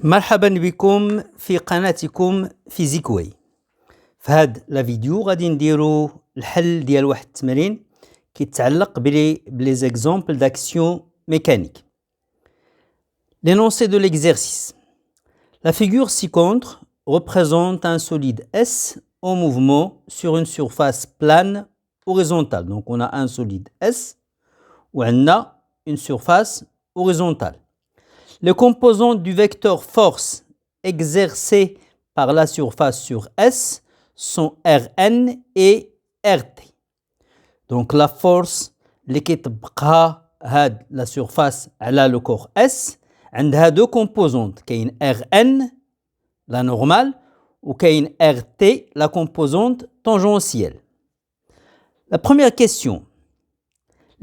مرحبا بكم في قناتكم فيزيكوي. في هاد لا فيديو غادي نديرو الحل ديال واحد التمرين كيتعلق بلي زيكزامبل d'action mécanique. L'énoncé de l'exercice. La figure ci-contre représente un solide S en mouvement sur une surface plane horizontale. Donc on a un solide S ou on a une surface horizontale. Les composantes du vecteur force exercée par la surface sur S sont Rn et Rt. Donc la force اللي كيطبقها هاد la surface على le corps S عندها deux composantes, كاين Rn la normale ou كاين Rt la composante tangentielle. La première question.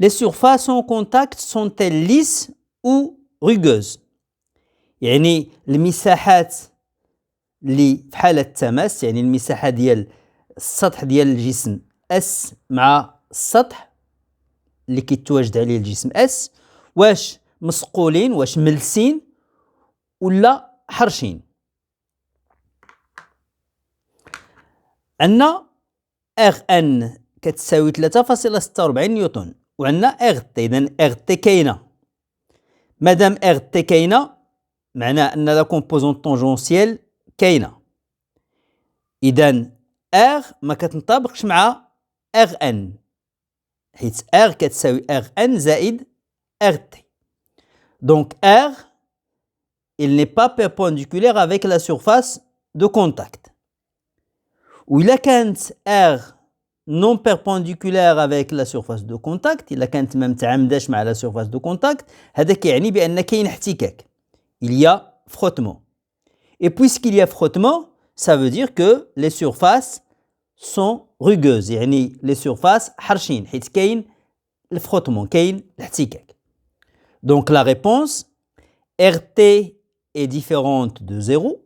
Les surfaces en contact sont-elles lisses ou rugueuses؟ يعني المساحات اللي في حالة التماس، يعني المساحة ديال السطح ديال الجسم S مع السطح اللي كيتواجد عليه الجسم S، واش مسقولين، واش ملسين ولا حرشين؟ عندنا Rn كتساوي 3.46 نيوتن وعندنا Rt، إذن Rt كاينة. مادام Rt كاينة معناه أن لا كومبوزونت طونجونسيال كاينة، إذن R ما كتنطابقش مع Rn حيث R كتساوي Rn زائد Rt. Donc R, il n'est pas perpendiculaire avec la surface de contact. Ou إلا كانت R non perpendiculaire avec la surface de contact، إلا كانت ما متعامداش مع la surface de contact، هذا كيعني بأن كاين احتكاك. Il y a frottement. Et puisqu'il y a frottement, ça veut dire que les surfaces sont rugueuses. يعني les surfaces حرشين حيث كاين الفروتمون، كاين الاحتكاك. Donc la réponse Rt est différente de 0.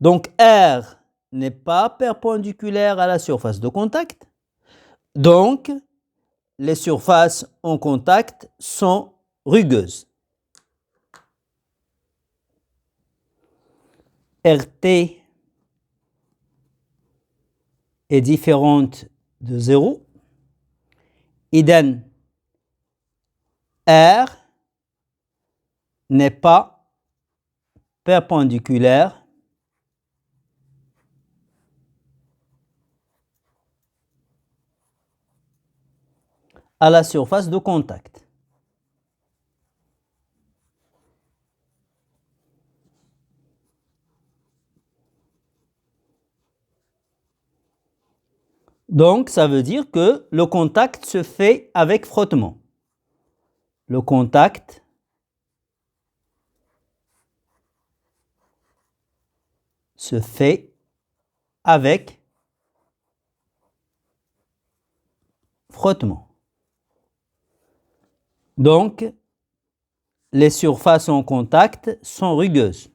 Donc R n'est pas perpendiculaire à la surface de contact. Donc les surfaces en contact sont rugueuses. Rt est différente de 0. إذن R n'est pas perpendiculaire à la surface de contact. Donc, ça veut dire que le contact se fait avec frottement. Le contact se fait avec frottement. Donc, les surfaces en contact sont rugueuses.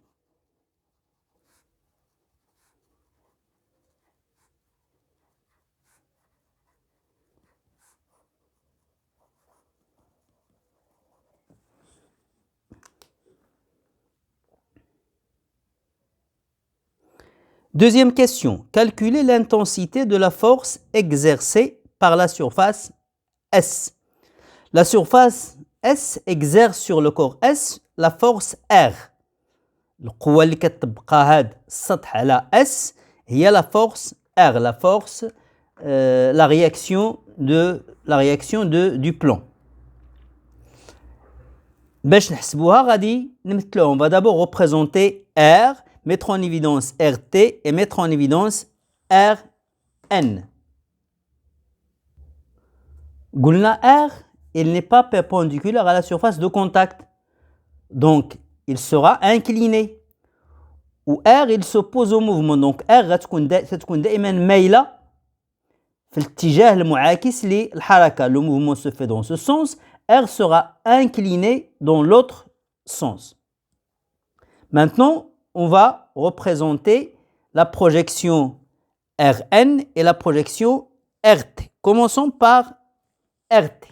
Deuxième question. Calculez l'intensité de la force exercée par la surface S. La surface S exerce sur le corps S la force R. القوة اللي كتطبقها هاد السطح على S هي la force R, la force, la réaction du plan. باش نحسبوها غادي نمثلوها. On va d'abord représenter R, mettre en évidence Rt et mettre en évidence Rn. قلنا R, il n'est pas perpendiculaire à la surface de contact. Donc, il sera incliné. Ou R, il s'oppose au mouvement. Donc, R غتكون دائما مايلة في الاتجاه المعاكس للحركة. Le mouvement se fait dans ce sens. R sera incliné dans l'autre sens. Maintenant, on va représenter la projection Rn et la projection Rt. Commençons par Rt.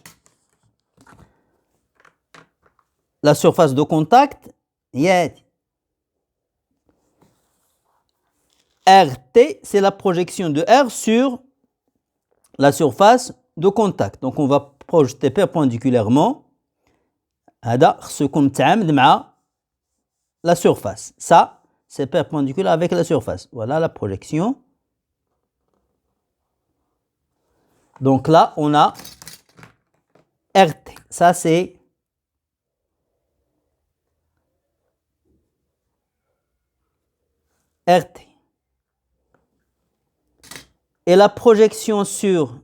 La surface de contact هي هذه. RT, c'est la projection de R sur la surface de contact. Donc on va projeter perpendiculairement هذا خصكم نتعامد مع la surface. Ça, c'est perpendiculaire avec la surface. Voilà la projection. Donc là, on a RT. Ça, c'est RT. Et la projection sur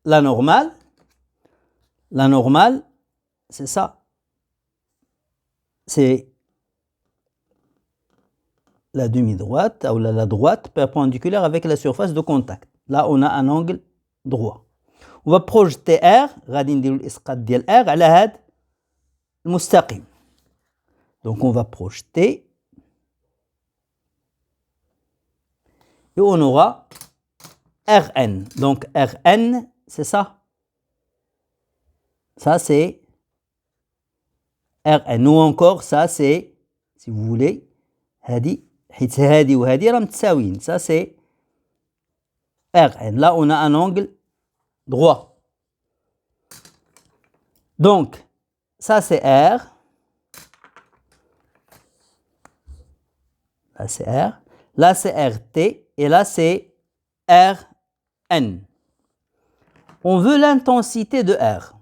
la normale, c'est ça. C'est la demi-droite ou la droite perpendiculaire avec la surface de contact. Là, on a un angle droit. On va projeter R, غادي نديرو الإسقاط ديال R على هاد المستقيم. Donc on va projeter et on aura Rn. Donc Rn, c'est ça. Ça c'est Rn. Ou encore ça c'est, si vous voulez, هادي حيت هادي وهادي راهم متساويين. Ça c'est Rn. Là on a un angle droit. Donc ça c'est R. Là c'est R. Là c'est RT. Et là c'est Rn. On veut l'intensité de R.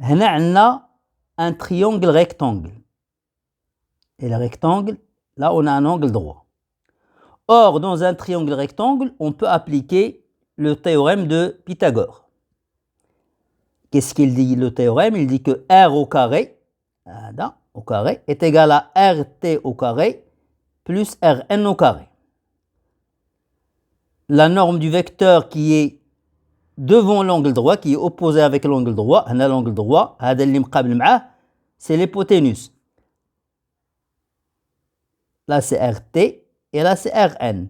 هنا عندنا un triangle rectangle. Et le rectangle, là on a un angle droit. Or, dans un triangle rectangle, on peut appliquer le théorème de Pythagore. Qu'est-ce qu'il dit le théorème? Il dit que R au carré, est égal à RT au carré plus Rn au carré. La norme du vecteur qui est devant l'angle droit, qui est opposé avec l'angle droit, l'angle droit, c'est l'hypoténuse. Là c'est RT et là c'est Rn.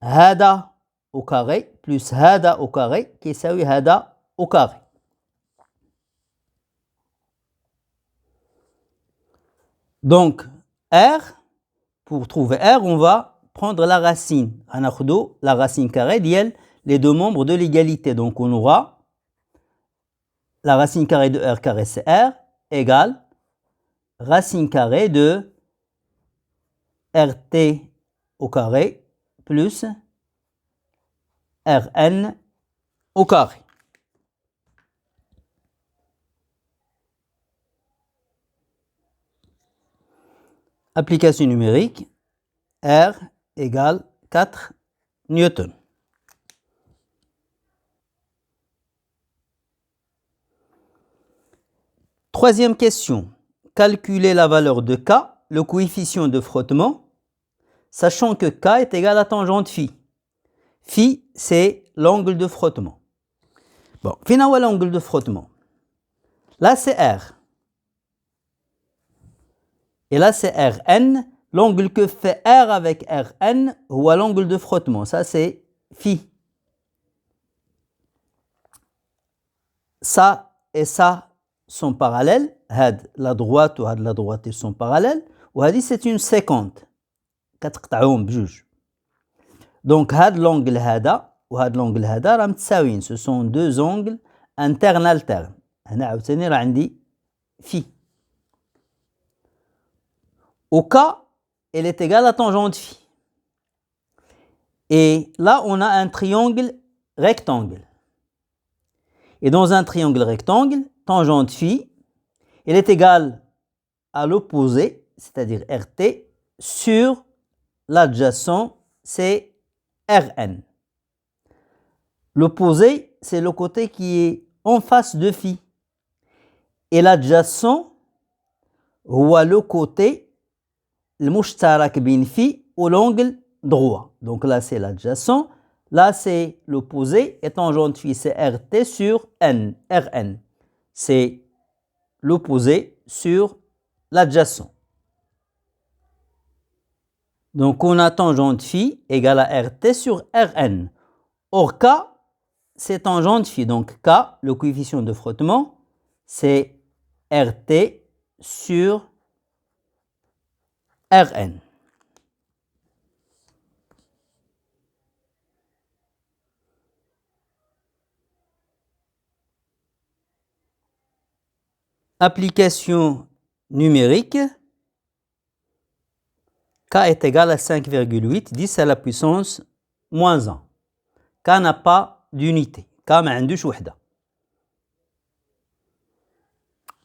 هذا au carré plus هذا au carré qui يساوي هذا au carré. Donc R, pour trouver R, on va prendre la racine. هناخدو la racine carrée ديال les deux membres de l'égalité. Donc on aura la racine carrée de R carré c'est R égale racine carrée de RT au carré plus Rn au carré. Application numérique, R égale 4 newtons. Troisième question. Calculer la valeur de K, le coefficient de frottement, sachant que K est égal à tangente phi. Phi, c'est l'angle de frottement. Bon, finalement, l'angle de frottement. Là, c'est R. Et là, c'est Rn. L'angle que fait R avec Rn, ou l'angle de frottement. Ça, c'est phi. Ça et ça sont parallèles. La droite ou la droite, ils sont parallèles. Ou c'est une séquente. Donc, l'angle هذا وهذا l'angle هذا راهم متساويين. Ce sont deux angles internes alternes. هنا عاوتاني راه عندي phi. Au cas, elle est égale à tangente phi. Et là, on a un triangle rectangle. Et dans un triangle rectangle, tangente phi, elle est égale à l'opposé, c'est-à-dire RT, sur l'adjacent, c'est Rn. L'opposé, c'est le côté qui est en face de phi. Et l'adjacent, هو le côté المشترك بين phi ou l'angle droit. Donc là, c'est l'adjacent. Là, c'est l'opposé. Et tangente phi, c'est RT sur Rn. C'est l'opposé sur l'adjacent. Donc, on a tangente phi égale à RT sur Rn. Or, K, c'est tangente phi. Donc, K, le coefficient de frottement, c'est RT sur Rn. Application numérique. K est égal à 5,8, 10 à la puissance moins 1. K n'a pas d'unité. K ما عندوش وحدة.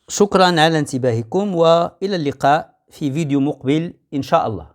شكرا على انتباهكم وإلى اللقاء في فيديو مقبل إن شاء الله.